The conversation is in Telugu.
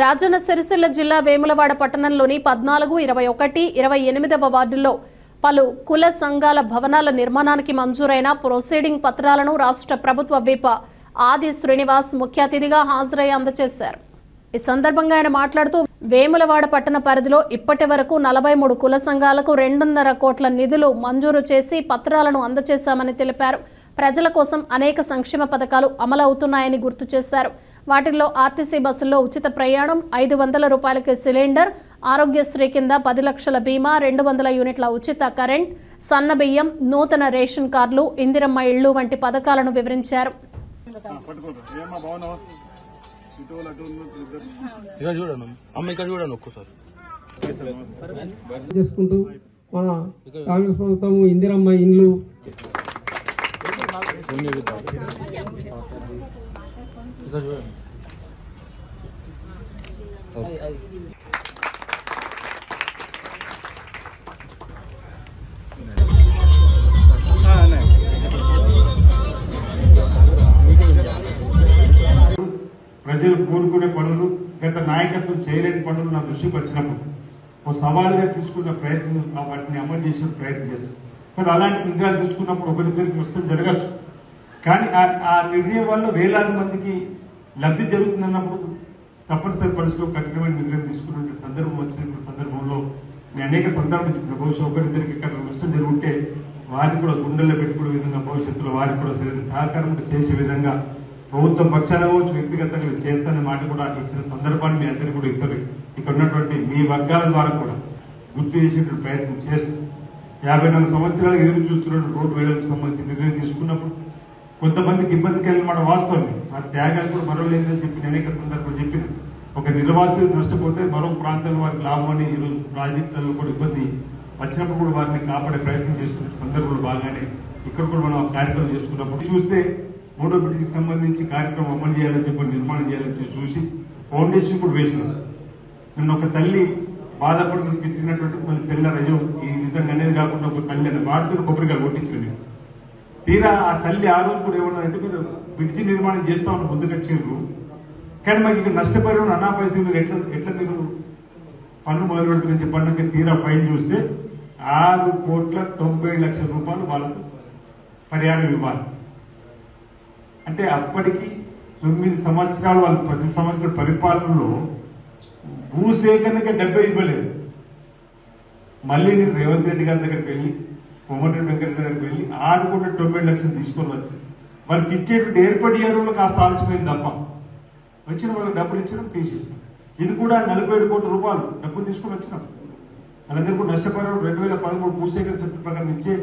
రాజన్న సిరిసిల్ల జిల్లా వేములవాడ పట్టణంలోని 14, 21, 28వ వార్డుల్లో పలు కుల సంఘాల భవనాల నిర్మాణానికి మంజూరైన ప్రొసీడింగ్ పత్రాలను రాష్ట్ర ప్రభుత్వ విప్ ఆది శ్రీనివాస్ ముఖ్య అతిథిగా హాజరై అందజేశారు. ఈ సందర్భంగా ఆయన మాట్లాడుతూ వేములవాడ పట్టణ పరిధిలో ఇప్పటి వరకు 43 కుల సంఘాలకు 2.5 కోట్ల నిధులు మంజూరు చేసి పత్రాలను అందజేశామని తెలిపారు. ప్రజల కోసం అనేక సంక్షేమ పథకాలు అమలవుతున్నాయని గుర్తు చేశారు. వాటిల్లో ఆర్టీసీ బస్సుల్లో ఉచిత ప్రయాణం, 500 రూపాయలకి సిలిండర్, ఆరోగ్యశ్రీ కింద 10 లక్షల బీమా, 200 యూనిట్ల ఉచిత కరెంట్, సన్న బియ్యం, నూతన రేషన్ కార్డులు, ఇందిరమ్మ ఇళ్లు వంటి పథకాలను వివరించారు. చేసుకుంటూ మన కాంగ్రెస్ ప్రభుత్వం ఇందిరమ్మ ఇండ్లు ప్రజలు కోరుకునే పనులు, గత నాయకత్వం చేయలేని పనులు నా దృష్టికి వచ్చినప్పుడు ఒక సవాలుగా తీసుకున్న ప్రయత్నం, వాటిని అమలు చేసే ప్రయత్నం చేస్తాం. సరే, అలాంటి నిర్ణయాలు తీసుకున్నప్పుడు ఒకరిద్దరికి నష్టం జరగచ్చు, కానీ ఆ నిర్ణయం వల్ల వేలాది మందికి లబ్ధి జరుగుతుందన్నప్పుడు తప్పనిసరి పరిస్థితిలో కఠినమైన నిర్ణయం తీసుకున్న సందర్భం వచ్చిన సందర్భంలో నేను అనేక సందర్భాలు చెప్పిన, బహుశా ఒకరిద్దరికి ఇక్కడ నష్టం జరుగుంటే వారిని కూడా గుండెల్లో పెట్టుకునే విధంగా భవిష్యత్తులో వారికి కూడా సహకారం చేసే విధంగా ప్రభుత్వం పక్షాన కావచ్చు, వ్యక్తిగతంగా చేస్తానే మాట కూడా ఇచ్చిన సందర్భాన్ని మీ అందరికీ కూడా ఇస్తారు. ఇక్కడ ఉన్నటువంటి మీ వర్గాల ద్వారా కూడా గుర్తు చేసేటువంటి ప్రయత్నం చేస్తూ 54 సంవత్సరాలకు ఎదురు చూస్తున్న రోడ్డు వేలకు సంబంధించి నిర్ణయం తీసుకున్నప్పుడు కొంతమందికి ఇబ్బంది కలిగిన మాట వాస్తవమే. వారి త్యాగాలు కూడా మరవలేదని చెప్పి అనేక సందర్భాలు చెప్పిన, ఒక నిర్వాసితులు నష్టపోతే మరో ప్రాంతంలో వారికి లాభం అని ఈరోజు ప్రాజెక్టులలో కూడా ఇబ్బంది వచ్చినప్పుడు కూడా వారిని కాపాడే ప్రయత్నం చేసుకున్న సందర్భంలో బాగానే ఇక్కడ కూడా మనం కార్యక్రమం చేసుకున్నప్పుడు చూస్తే 3వ బ్రిడ్జికి సంబంధించి కార్యక్రమం అమలు చేయాలని చెప్పి నిర్మాణం చేయాలని చూసి ఫౌండేషన్ కూడా వేసినాం. నిన్న ఒక తల్లి బాధపడుతూ తిట్టినటువంటిది మళ్ళీ తెల్లరయ్యో ఈ విధంగా అనేది కాకుండా ఒక తల్లి అనేది వాడుతున్న కొబ్బరికాయ కొట్టించండి. తీరా ఆ తల్లి ఆ రోజు కూడా ఏమన్నదంటే, మీరు బ్రిడ్జి నిర్మాణం చేస్తామని ముందుకొచ్చారు, కానీ మాకు ఇక్కడ నష్టపరిహారం అన్నా పైసలు మీరు ఎట్లా మీరు పన్ను మొదలు పెడుతుందని చెప్పడానికి తీరా ఫైల్ చూస్తే 6,90,00,000 రూపాయలు వాళ్ళకు పరిహారం ఇవ్వాలి. అంటే అప్పటికి 9 సంవత్సరాలు వాళ్ళు 10 సంవత్సరాల పరిపాలనలో భూసేకరణకి 70 ఇవ్వలేదు. మళ్ళీ నేను రేవంత్ రెడ్డి గారి దగ్గరికి వెళ్ళి, కోమటిరెడ్డి వెంకరెడ్డి దగ్గరికి వెళ్ళి 6,90,00,000 తీసుకొని వచ్చి వాళ్ళకి ఇచ్చేటువంటి ఏర్పాటు చేయడంలో కాస్త ఆలస్యమైంది తప్ప, వచ్చిన వాళ్ళకి డబ్బులు ఇచ్చినాం, తీసేసినాం. ఇది కూడా 47 కోట్ల రూపాయలు డబ్బులు తీసుకొని వచ్చినాం. వాళ్ళందరూ కూడా నష్టపరిహారం 2013 భూసేకరణ చట్టం ప్రకారం ఇచ్చే